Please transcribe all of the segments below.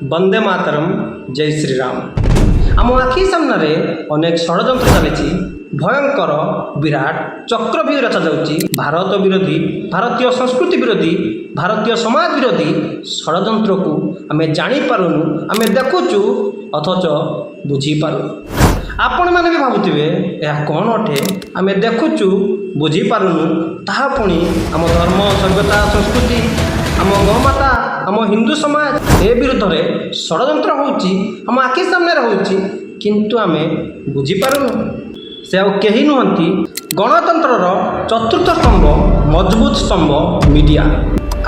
वंदे मातरम जय श्रीराम। आम आखि सामने अनेक षड्यंत्र चली भयंकर विराट चक्रव्यूह रचा जाउची भारत विरोधी भारतीय संस्कृति विरोधी भारतीय समाज विरोधी षड्यंत्र को आमे जानी पारुनु आमे देखुचु अथच बुझी पारुनु। आपण माने भी भाबुथिबे यह कौन अटे आमे देखुचु बुझी पारुनु ताहा पुणी आम धर्म सभ्यता संस्कृति आम गौमाता आम हिंदू समाज ए विरुद्ध में षड्यंत्र होउची आम आखि सामने होउची किंतु आमे बुझी पारुनु। से आउ केही नुहंती गणतंत्रर चतुर्थ स्तंभ मजबूत स्तंभ मीडिया।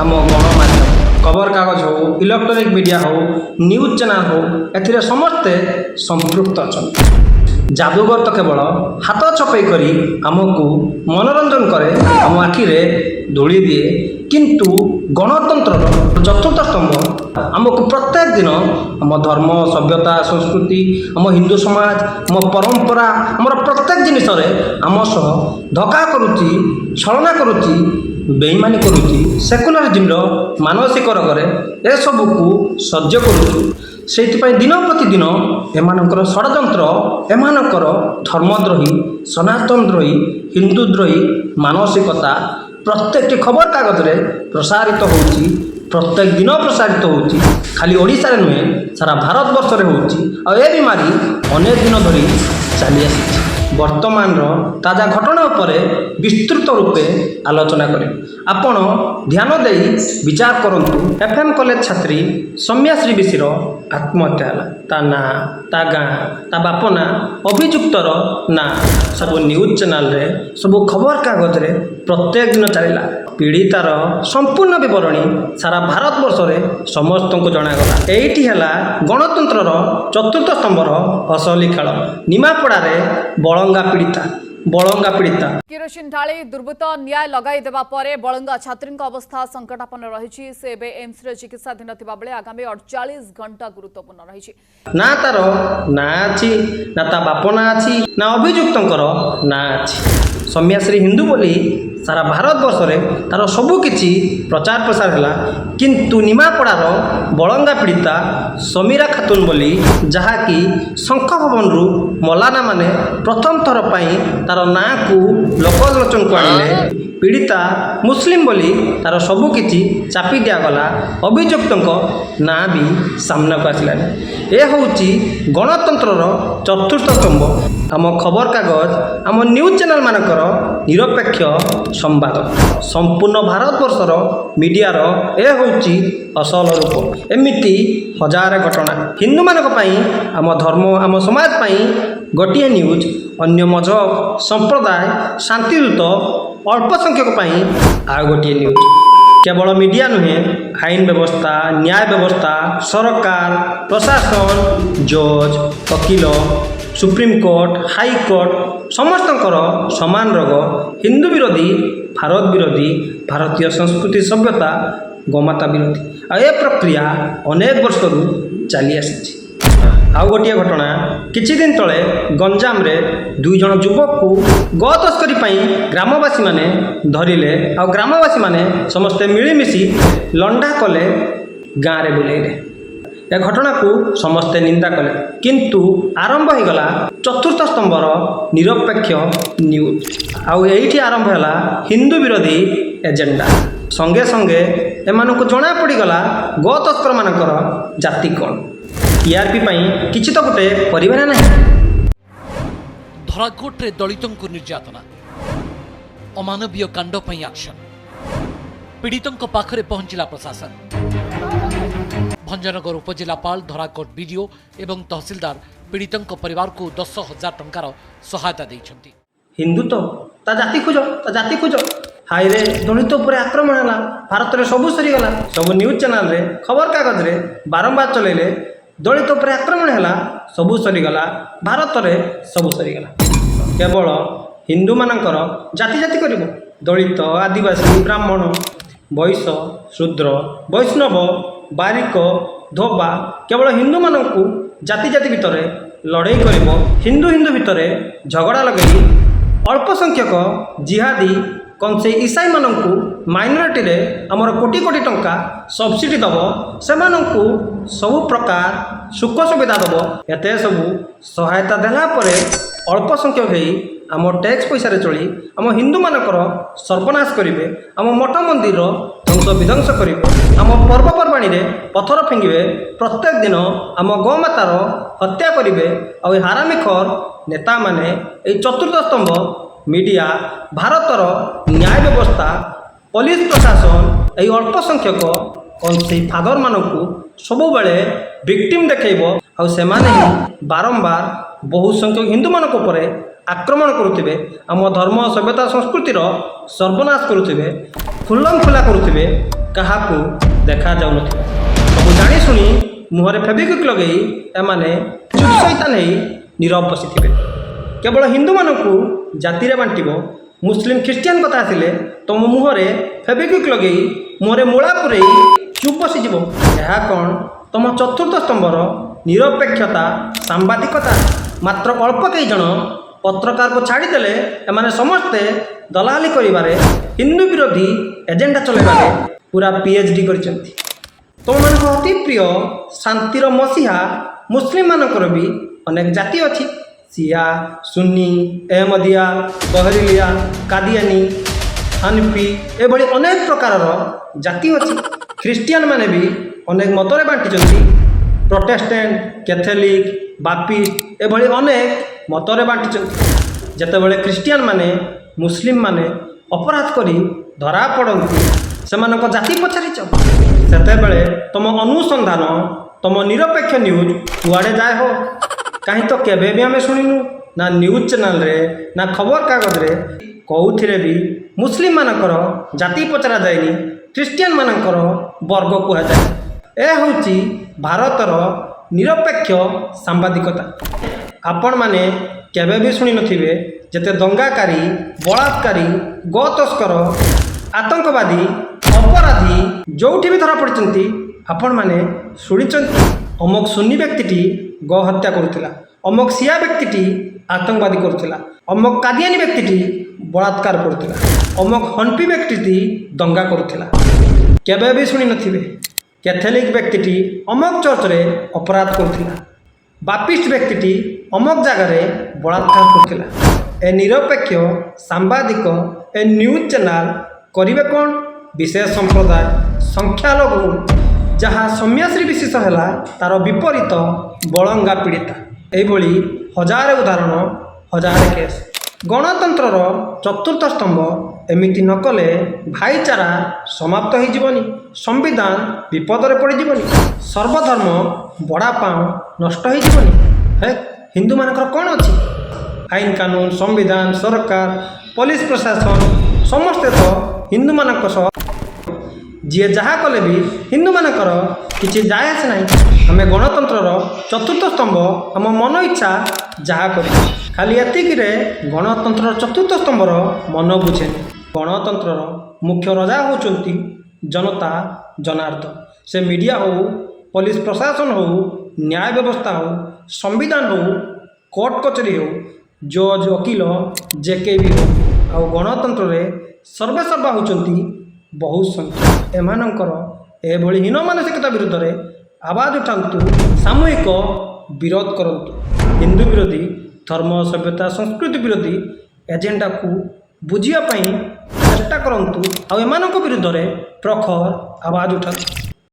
आम गणमाध्यम खबर कागज हो इलेक्ट्रोनिक मीडिया हो न्यूज चैनल हो एथिरे समस्ते संपृक्त अच्छा। जादूगर तो केवल हाथ छपई करी आमको मनोरंजन करे आम आखिरे धूली दिए किंतु गणतंत्र चतुर्थ स्तंभ आमको प्रत्येक दिन आम धर्म सभ्यता संस्कृति आम हिंदू समाज आम परंपरा आमर प्रत्येक जिनिस आम सह धक्का करुच्ची छलना करुच्ची बेईमानी करुच्ची सेकुलरिज्म मानसिक रोगरे ए सबको सह्य करुच्चु। से दिन प्रतिदिन एमानकर षड्यंत्र एमानकर धर्मद्रोही सनातनद्रोही हिंदुद्रोही मानसिकता प्रत्येक खबर कागज रे प्रसारित होउची प्रत्येक दिन प्रसारित होउची खाली ओडिशा रे नुहे सारा भारत वर्ष रे होउची आ ए बीमारी अनेक दिन धरी चली आसी। वर्तमान ताजा घटना उपरे विस्तृत रूपे आलोचना करें आपण ध्यान दे विचार करंतु। एफएम कॉलेज छात्री सौम्या श्री बिशीर आत्महत्या ता ना ता गाँ ता बापना अभियुक्तर ना सब न्यूज चैनल रे सब खबर कागज रे प्रत्येक दिन चलला पीड़ितार संपूर्ण विवरणी सारा भारत वर्ष रे समस्त को जनागला। एठी हैला गणतंत्रर चतुर्थ स्तंभर असली खेल निमापड़ा रे बलंगा पीड़िता केरोसिन ढाली दुर्बृत्त न्याय लगाई देबा परे बलंगा छात्री अवस्था संकटापन्न रही से एम्स रे चिकित्साधीन थिबा बेले आगामी 48 घंटा गुरुत्वपूर्ण रही। ना तार ना अच्छी ना ता बाप ना अच्छी ना अभियुक्तर ना अच्छी सौम्याश्री हिंदू बोली सारा भारत वर्ष रे तार सबु किछि प्रचार प्रसार हैला किंतु निमापड़ार बलंगा पीड़िता समीरा खातून बोली जहाँकि शंख भवन रु मलाना माने प्रथम थर पाई तार ना को लोकलोचन को आनिले पीड़िता मुस्लिम बोली तार सबु किछि चापी दियागला अभियुक्त ना भी सामना को आसला। ए होउची गणतंत्रर चतुर्थ स्तंभ आम खबर कागज आम न्यूज चैनल मानकर निरपेक्ष संवाद संपूर्ण भारत वर्षर मीडियार ए होउची असल रूप। एमिति हजार घटना हिंदू मानक पई आम धर्म आम समाज पई गोटिए न्यूज अन्य मजहब संप्रदाय शांतिदूत अल्प संख्यक पई आ गोटिए न्यूज। केवल मीडिया नुहे आईन व्यवस्था न्याय व्यवस्था सरकार प्रशासन जज वकील सुप्रीमकोर्ट हाईकोर्ट समस्तंकर समान रोग हिंदू विरोधी विरोधी भारतीय संस्कृति सभ्यता गौमाता विरोधी आ ए प्रक्रिया अनेक वर्ष चली आसी। आउ गोटे घटना किछि दिन तले गंजाम रे 2 जन युवक को गो तस्करी पाई ग्रामवासी माने धरिले आ ग्रामवासी माने समस्ते मिलीमिशी लंडा कले गाँव रे बुलेइले। ए घटना को समस्ते निंदा कले किंतु आरंभ हो गला चतुर्थ स्तंभर निरपेक्ष न्यूज आउ एठी आरंभ हैला हिंदू विरोधी एजेंडा संगे संगे एमानकु जणा पड़ीगला गो तस्कर मानकर जाति कौन टीआरपी पाई किछि तो गोटे परिवार ना। धराकोट रे दलितों को निर्यातना अमानवीय कांड पाई एक्शन पीड़ितों को पाखरे पहुंचला प्रशासन भंजनगर उपजिलापाल धराकोट बीडीओ एवं तहसीलदार पीड़ितों को परिवार को 10,000 टंकार सहायता देइछंती। हिंदू तो ता जाति खोज हाई रे दलित उपर आक्रमण है भारत में सबू सरीगला सब न्यूज चैनल रे खबर कागज रे बारंबार चलेले दलित उपर आक्रमण है सबू सरीगला भारत में सबू सरीगला केवल हिंदू मानकर जाति जाति कर दलित आदिवासी ब्राह्मण वैश्य शूद्र वैष्णव बारिक धोबा केवल हिंदू मानू जाति जाति भितर लड़ाई कर हिंदू भितर झगड़ा लगे अल्प संख्यक जिहादी କ'ଣ ସେଇ ଇସାଇମାନଙ୍କୁ ମାଇନରିଟିରେ ଆମର କୋଟି କୋଟି ଟଙ୍କା ସବସିଡ଼ି ଦେବ, ସେମାନଙ୍କୁ ସବୁ ପ୍ରକାର ସୁଖ ସୁବିଧା ଦେବ। ଏତେ ସବୁ ସହାୟତା ଦେଲା ପରେ ଅଳ୍ପ ସଂଖ୍ୟକ ହେଇ ଆମ ଟ୍ୟାକ୍ସ ପଇସାରେ ଚଳି ଆମ ହିନ୍ଦୁମାନଙ୍କର ସର୍ବନାଶ କରିବେ, ଆମ ମଠ ମନ୍ଦିରର ଧ୍ୱଂସ ବିଧ୍ୱଂସ କରିବେ, ଆମ ପର୍ବପର୍ବାଣୀରେ ପଥର ଫିଙ୍ଗିବେ, ପ୍ରତ୍ୟେକ ଦିନ ଆମ ଗୋମାତାର ହତ୍ୟା କରିବେ। ଆଉ ଏ ହାରାମିଖୋର ନେତାମାନେ ଏଇ ଚତୁର୍ଥ ସ୍ତମ୍ଭ ମିଡ଼ିଆ, ଭାରତର ନ୍ୟାୟ ବ୍ୟବସ୍ଥା, ପୋଲିସ ପ୍ରଶାସନ ଏଇ ଅଳ୍ପ ସଂଖ୍ୟକ ସେଇ ଫାଦରମାନଙ୍କୁ ସବୁବେଳେ ଭିକ୍ଟିମ୍ ଦେଖେଇବ। ଆଉ ସେମାନେ ହିଁ ବାରମ୍ବାର ବହୁ ସଂଖ୍ୟକ ହିନ୍ଦୁମାନଙ୍କ ଉପରେ ଆକ୍ରମଣ କରୁଥିବେ, ଆମ ଧର୍ମ ସଭ୍ୟତା ସଂସ୍କୃତିର ସର୍ବନାଶ କରୁଥିବେ, ଖୁଲ୍ଲମଖୁଲା କରୁଥିବେ, କାହାକୁ ଦେଖାଯାଉନଥିବ। ସବୁ ଜାଣିଶୁଣି ମୁହଁରେ ଫେବିକ୍ୱିକ୍ ଲଗେଇ ଏମାନେ ଚୁପ୍ ସଇତାନ ହେଇ ନୀରବ ବସିଥିବେ। କେବଳ ହିନ୍ଦୁମାନଙ୍କୁ ଜାତିରେ ବାଣ୍ଟିବ। ମୁସଲିମ ଖ୍ରୀଷ୍ଟିଆନ କଥା ଆସିଲେ ତୁମ ମୁହଁରେ ଫେବିକ୍ୱିକ୍ ଲଗେଇ ମୁହଁରେ ମୂଳା ପୁରେଇ ଚୁପ୍ ବସିଯିବ। ଏହା କ'ଣ ତୁମ ଚତୁର୍ଥ ସ୍ତମ୍ଭର ନିରପେକ୍ଷତା, ସାମ୍ବାଦିକତା? ମାତ୍ର ଅଳ୍ପ କେଇ ଜଣ ପତ୍ରକାରକୁ ଛାଡ଼ିଦେଲେ ଏମାନେ ସମସ୍ତେ ଦଲାଲି କରିବାରେ, ହିନ୍ଦୁ ବିରୋଧୀ ଏଜେଣ୍ଡା ଚଳାଇବାରେ ପୁରା PhD କରିଛନ୍ତି। ତୁମମାନଙ୍କ ଅତି ପ୍ରିୟ ଶାନ୍ତିର ମସିହା ମୁସଲିମମାନଙ୍କର ବି ଅନେକ ଜାତି ଅଛି। ସିଆ, ସୁନ୍ନି, ଏହମଦିଆ, ବହରିଲିଆ, କାଦିଆନି, ହାନଫି ଏଭଳି ଅନେକ ପ୍ରକାରର ଜାତି ଅଛି। ଖ୍ରୀଷ୍ଟିଆନମାନେ ବି ଅନେକ ମତରେ ବାଣ୍ଟିଛନ୍ତି। ପ୍ରୋଟେଷ୍ଟାଣ୍ଟ, କ୍ୟାଥୋଲିକ୍, ବାପ୍ଟିଷ୍ଟ ଏଭଳି ଅନେକ ମତରେ ବାଣ୍ଟିଛନ୍ତି। ଯେତେବେଳେ ଖ୍ରୀଷ୍ଟିଆନମାନେ, ମୁସଲିମମାନେ ଅପରାଧ କରି ଧରା ପଡ଼ନ୍ତି, ସେମାନଙ୍କ ଜାତି ପଚାରିଛ, ସେତେବେଳେ ତୁମ ଅନୁସନ୍ଧାନ, ତୁମ ନିରପେକ୍ଷ ନ୍ୟୁଜ୍ କୁଆଡ଼େ ଯାଏ ହୋ? କାହିଁ ତ କେବେ ବି ଆମେ ଶୁଣିନୁ, ନା ନ୍ୟୁଜ୍ ଚ୍ୟାନେଲରେ, ନା ଖବରକାଗଜରେ କେଉଁଥିରେ ବି ମୁସଲିମମାନଙ୍କର ଜାତି ପଚରା ଯାଏନି, ଖ୍ରୀଷ୍ଟିଆନମାନଙ୍କର ବର୍ଗ କୁହାଯାଏ। ଏ ହେଉଛି ଭାରତର ନିରପେକ୍ଷ ସାମ୍ବାଦିକତା। ଆପଣମାନେ କେବେ ବି ଶୁଣିନଥିବେ ଯେତେ ଦଙ୍ଗାକାରୀ, ବଳାତ୍କାରୀ, ଗୋତସ୍କର, ଆତଙ୍କବାଦୀ, ଅପରାଧୀ ଯେଉଁଠି ବି ଧରା ପଡ଼ିଛନ୍ତି, ଆପଣମାନେ ଶୁଣିଛନ୍ତି ଅମକ ସୁନ୍ନି ବ୍ୟକ୍ତିଟି ଗୋ ହତ୍ୟା କରୁଥିଲା, ଅମକ ସିଆ ବ୍ୟକ୍ତିଟି ଆତଙ୍କବାଦୀ କରୁଥିଲା, ଅମକ କାଦିଆନି ବ୍ୟକ୍ତିଟି ବଳାତ୍କାର କରୁଥିଲା, ଅମକ ହନଫି ବ୍ୟକ୍ତିଟି ଦଙ୍ଗା କରୁଥିଲା। କେବେ ବି ଶୁଣିନଥିବେ କ୍ୟାଥୋଲିକ୍ ବ୍ୟକ୍ତିଟି ଅମକ ଚର୍ଚ୍ଚରେ ଅପରାଧ କରୁଥିଲା, ବାପ୍ଟିଷ୍ଟ ବ୍ୟକ୍ତିଟି ଅମକ ଜାଗାରେ ବଳାତ୍କାର କରୁଥିଲା। ଏ ନିରପେକ୍ଷ ସାମ୍ବାଦିକ, ଏ ନ୍ୟୁଜ୍ ଚ୍ୟାନେଲ କରିବେ କ'ଣ? ବିଶେଷ ସମ୍ପ୍ରଦାୟ, ସଂଖ୍ୟାଲଘୁ, ଯାହା ସୌମ୍ୟାଶ୍ରୀ ବିଶେଷ ହେଲା ତାର ବିପରୀତ ବଳଙ୍ଗା ପୀଡ଼ିତା, ଏଇଭଳି ହଜାରେ ଉଦାହରଣ, ହଜାରେ କେସ୍। ଗଣତନ୍ତ୍ରର ଚତୁର୍ଥ ସ୍ତମ୍ଭ ଏମିତି ନ କଲେ ଭାଇଚାରା ସମାପ୍ତ ହୋଇଯିବନି, ସମ୍ବିଧାନ ବିପଦରେ ପଡ଼ିଯିବନି, ସର୍ବଧର୍ମ ବଡ଼ାପାଣ ନଷ୍ଟ ହୋଇଯିବନି। ହେ, ହିନ୍ଦୁମାନଙ୍କର କ'ଣ ଅଛି? ଆଇନ କାନୁନ, ସମ୍ବିଧାନ, ସରକାର, ପୋଲିସ ପ୍ରଶାସନ ସମସ୍ତେ ତ ହିନ୍ଦୁମାନଙ୍କ ସହ। ଯିଏ ଯାହା କଲେ ବି ହିନ୍ଦୁମାନଙ୍କର କିଛି ଯାଏ ଆସେ ନାହିଁ। ଆମେ ଗଣତନ୍ତ୍ରର ଚତୁର୍ଥ ସ୍ତମ୍ଭ ଆମ ମନ ଇଚ୍ଛା ଯାହା କରୁ। ଖାଲି ଏତିକିରେ ଗଣତନ୍ତ୍ରର ଚତୁର୍ଥ ସ୍ତମ୍ଭର ମନ ବୁଝେନି। ଗଣତନ୍ତ୍ରର ମୁଖ୍ୟ ରଜା ହେଉଛନ୍ତି ଜନତା ଜନାର୍ଦ୍ଦନ। ସେ ମିଡ଼ିଆ ହେଉ, ପୋଲିସ ପ୍ରଶାସନ ହେଉ, ନ୍ୟାୟ ବ୍ୟବସ୍ଥା ହେଉ, ସମ୍ବିଧାନ ହେଉ, କୋର୍ଟ କଚେରୀ ହେଉ, ଜଜ୍, ଓକିଲ, JK ବି ହେଉ, ଆଉ ଗଣତନ୍ତ୍ରରେ ସର୍ବେସର୍ବା ହେଉଛନ୍ତି ବହୁ ସଂଖ୍ୟା। ଏମାନଙ୍କର ଏଭଳି ହୀନ ମାନସିକତା ବିରୁଦ୍ଧରେ ଆବାଜ ଉଠାନ୍ତୁ, ସାମୂହିକ ବିରୋଧ କରନ୍ତୁ। ହିନ୍ଦୁ ବିରୋଧୀ, ଧର୍ମ ସଭ୍ୟତା ସଂସ୍କୃତି ବିରୋଧୀ ଏଜେଣ୍ଡାକୁ ବୁଝିବା ପାଇଁ ଚେଷ୍ଟା କରନ୍ତୁ, ଆଉ ଏମାନଙ୍କ ବିରୁଦ୍ଧରେ ପ୍ରଖର ଆବାଜ ଉଠାନ୍ତୁ।